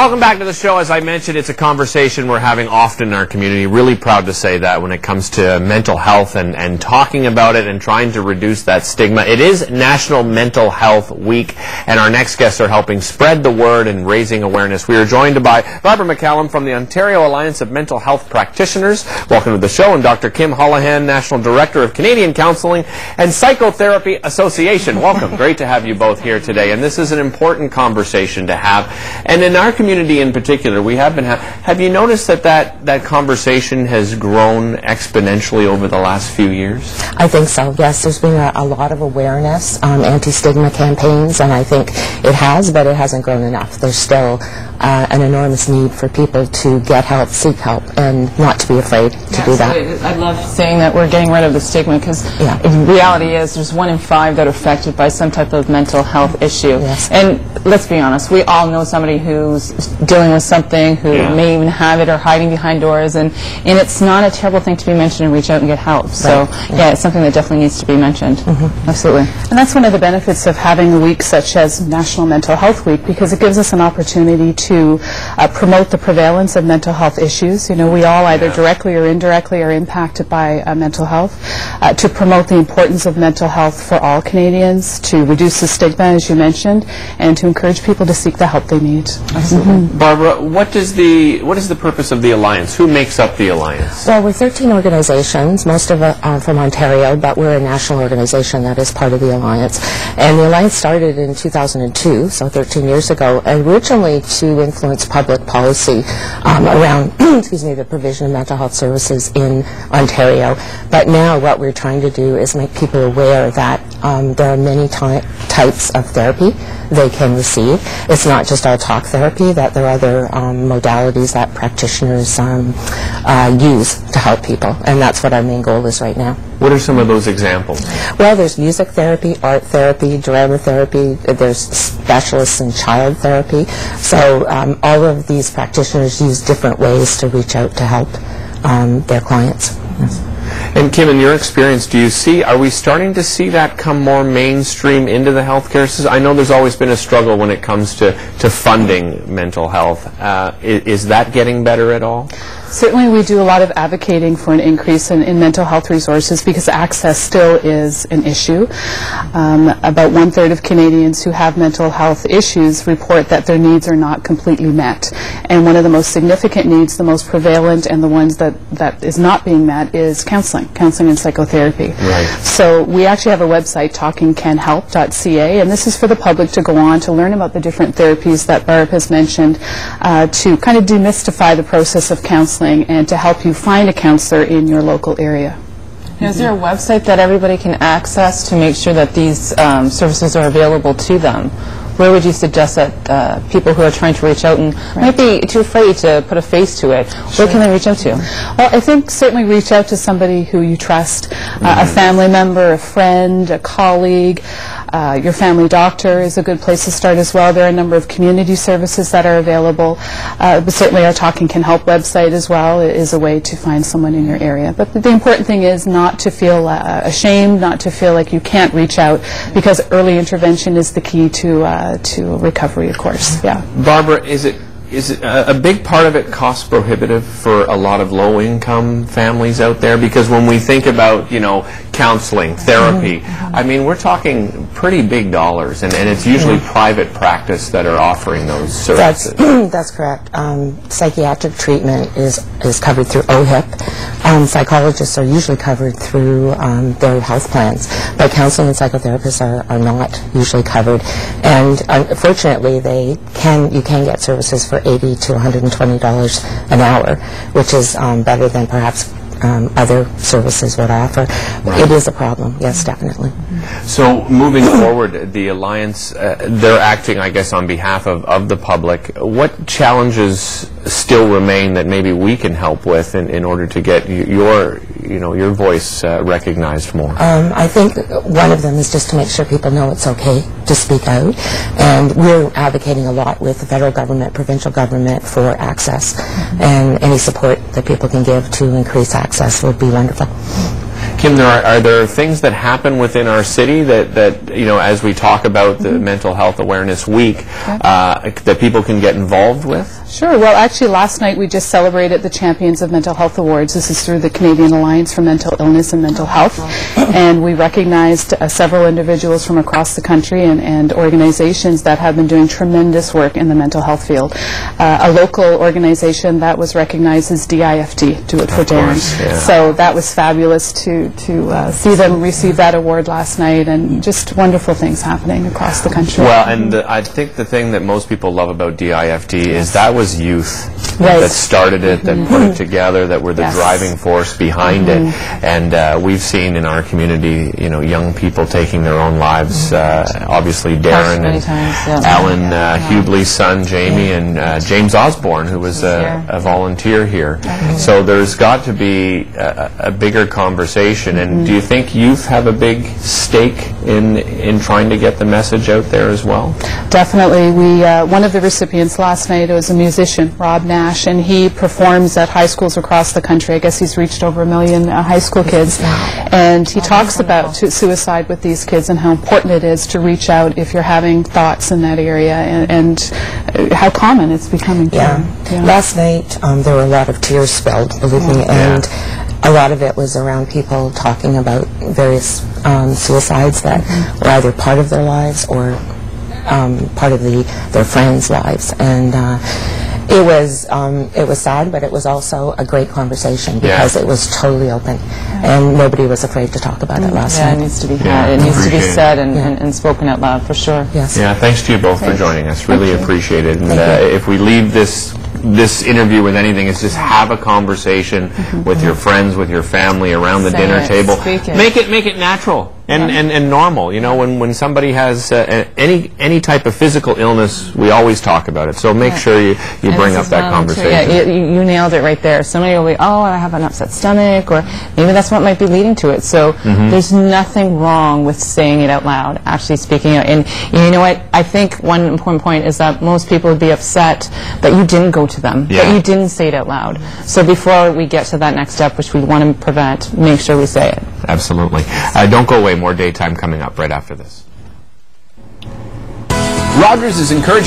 Welcome back to the show. As I mentioned, it's a conversation we're having often in our community. Really proud to say that when it comes to mental health and talking about it and trying to reduce that stigma. It is National Mental Health Week, and our next guests are helping spread the word and raising awareness. We are joined by Barbara McCallum from the Ontario Alliance of Mental Health Practitioners. Welcome to the show. And Dr. Kim Holohan, National Director of Canadian Counseling and Psychotherapy Association. Welcome. Great to have you both here today. And this is an important conversation to have. And in our community in particular, we have been have you noticed that conversation has grown exponentially over the last few years? I think so, yes. There's been a lot of awareness, anti-stigma campaigns, and I think it has, but it hasn't grown enough. There's still an enormous need for people to get help, seek help, and not to be afraid to do that. I love saying that we're getting rid of the stigma, because the reality is there's 1 in 5 that are affected by some type of mental health issue. Yes. And let's be honest, we all know somebody who's dealing with something, who may even have it or hiding behind doors, and it's not a terrible thing to be mentioned and reach out and get help. So yeah, it's something that definitely needs to be mentioned. Absolutely. And that's one of the benefits of having a week such as National Mental Health Week, because it gives us an opportunity to promote the prevalence of mental health issues. You know, we all either directly or indirectly are impacted by mental health. To promote the importance of mental health for all Canadians, to reduce the stigma, as you mentioned, and to encourage people to seek the help they need. Barbara, what is the purpose of the Alliance? Who makes up the Alliance? Well, we're 13 organizations, most of it from Ontario, but we're a national organization that is part of the Alliance. And the Alliance started in 2002, so 13 years ago, originally to influence public policy around the provision of mental health services in Ontario. But now what we're trying to do is make people aware that there are many types of therapy they can receive. It's not just all talk therapy, that there are other modalities that practitioners use to help people, and that's what our main goal is right now. What are some of those examples? Well, there's music therapy, art therapy, drama therapy, there's specialists in child therapy, so all of these practitioners use different ways to reach out to help their clients. Yes. And Kim, in your experience, are we starting to see that come more mainstream into the healthcare system? I know there's always been a struggle when it comes to funding mental health. Is that getting better at all? Certainly we do a lot of advocating for an increase in mental health resources, because access still is an issue. About 1/3 of Canadians who have mental health issues report that their needs are not completely met. And one of the most significant needs, the most prevalent, and the ones that is not being met is counseling and psychotherapy. Right. So we actually have a website, talkingcanhelp.ca, and this is for the public to go on to learn about the different therapies that Barb has mentioned, to kind of demystify the process of counseling and to help you find a counselor in your local area. Now, is there a website that everybody can access to make sure that these services are available to them? Where would you suggest that people who are trying to reach out and might be too afraid to put a face to it, where can they reach out to? Well, I think certainly reach out to somebody who you trust, a family member, a friend, a colleague. Your family doctor is a good place to start as well. There are a number of community services that are available, but certainly our Talking Can Help website as well is a way to find someone in your area. But the important thing is not to feel ashamed, not to feel like you can't reach out, because early intervention is the key to recovery, of course. Yeah. Barbara, is it a big part of it cost prohibitive for a lot of low-income families out there? Because when we think about, counseling, therapy, I mean, we're talking pretty big dollars, and it's usually private practice that are offering those services. That's correct. Psychiatric treatment is covered through OAMHP. Psychologists are usually covered through their health plans, but counseling and psychotherapists are not usually covered. And unfortunately, you can get services for $80 to $120 an hour, which is better than perhaps other services would offer. Right. It is a problem, yes, definitely. So moving forward, the Alliance, they're acting, I guess, on behalf of the public. What challenges still remain that maybe we can help with in order to get your voice recognized more? I think one of them is just to make sure people know it's okay to speak out, and we're advocating a lot with the federal government, provincial government for access, and any support that people can give to increase access would be wonderful. Kim, are there things that happen within our city that you know, as we talk about the Mental Health Awareness Week, that people can get involved with? Sure. Well, actually, last night we just celebrated the Champions of Mental Health Awards. This is through the Canadian Alliance for Mental Illness and Mental Health. And we recognized several individuals from across the country and organizations that have been doing tremendous work in the mental health field. A local organization that was recognized is DIFT, Do It for Darren. So that was fabulous to see them receive that award last night, and just wonderful things happening across the country. Well, and I think the thing that most people love about DIFT is that was youth that started it, that put it together, that were the driving force behind it. And we've seen in our community, you know, young people taking their own lives. Obviously, Darren and Alan Hubley's son, Jamie, and James Osborne, who was a volunteer here. So there's got to be a bigger conversation. And do you think youth have a big stake in trying to get the message out there as well? Definitely. We one of the recipients last night was a musician, Rob Nash, and he performs at high schools across the country. I guess he's reached over 1 million high school kids. And he talks about suicide with these kids and how important it is to reach out if you're having thoughts in that area, and how common it's becoming. Last night there were a lot of tears spilled, believe me, and a lot of it was around people talking about various suicides that were either part of their lives or part of their friends' lives, and it was sad, but it was also a great conversation because it was totally open, and nobody was afraid to talk about it last night. It needs to be had. It needs to be said and spoken out loud, for sure. Yes. Yeah, thanks to you both for joining us. Really appreciate it. And if we leave this interview with anything, is just have a conversation with your friends, with your family, around the dinner table. Make it natural and normal. You know, when somebody has any type of physical illness, we always talk about it. So make sure you bring up that conversation. Yeah, you nailed it right there. Somebody will be, oh, I have an upset stomach, or maybe that's what might be leading to it. So there's nothing wrong with saying it out loud, actually speaking out. And you know what? I think one important point is that most people would be upset that you didn't go to them, that you didn't say it out loud. So before we get to that next step, which we want to prevent, make sure we say it. Absolutely. Don't go away. More Daytime coming up right after this. Rogers is encouraging